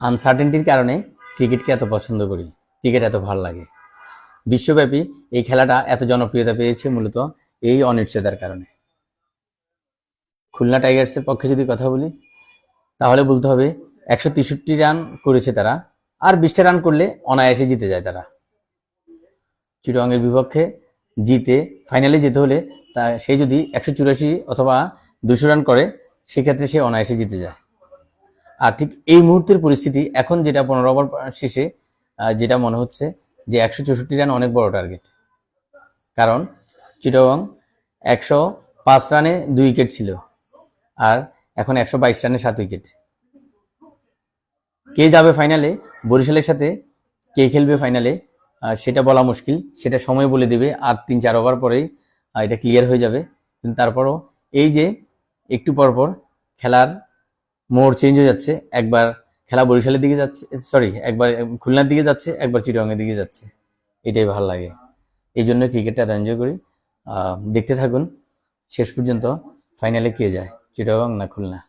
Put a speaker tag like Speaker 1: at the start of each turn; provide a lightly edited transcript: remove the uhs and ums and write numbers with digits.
Speaker 1: আনসার্টেনটির কারণে ক্রিকেটকে এত পছন্দ করি, ক্রিকেট এত ভালো লাগে। বিশ্বব্যাপী এই খেলাটা এত জনপ্রিয়তা পেয়েছে মূলত এই অনিশ্চয়তার কারণে। খুলনা টাইগার্সের পক্ষে যদি কথা বলি তাহলে বলতে হবে 163 রান করেছে তারা, আর 20টা রান করলে অনায়াসে জিতে যায় তারা। চিটাগংয়ের বিপক্ষে জিতে ফাইনালে যেতে হলে সে যদি 184 অথবা 200 রান করে সেক্ষেত্রে সে অনায়াসে জিতে যায়। আর ঠিক এই মুহূর্তের পরিস্থিতি এখন যেটা 15 ওভার শেষে যেটা মনে হচ্ছে যে 164 রান অনেক বড় টার্গেট, কারণ চিটাগং 105 রানে 2 উইকেট ছিল, আর এখন 122 রানে 7 উইকেট। কে যাবে ফাইনালে, বরিশালের সাথে কে খেলবে ফাইনালে সেটা বলা মুশকিল, সেটা সময় বলে দেবে। আর 3-4 ওভার পরেই এটা ক্লিয়ার হয়ে যাবে। কিন্তু তারপরও এই যে একটু পরপর খেলার মোড় চেঞ্জ হয়ে যাচ্ছে, একবার খেলা বরিশালের দিকে যাচ্ছে, একবার খুলনার দিকে যাচ্ছে, একবার চিটাগংয়ের দিকে যাচ্ছে, এটাই ভালো লাগে। এই জন্য ক্রিকেটটা এত এনজয় করি। দেখতে থাকুন শেষ পর্যন্ত ফাইনালে কে যায়, চিটাগং না খুলনা।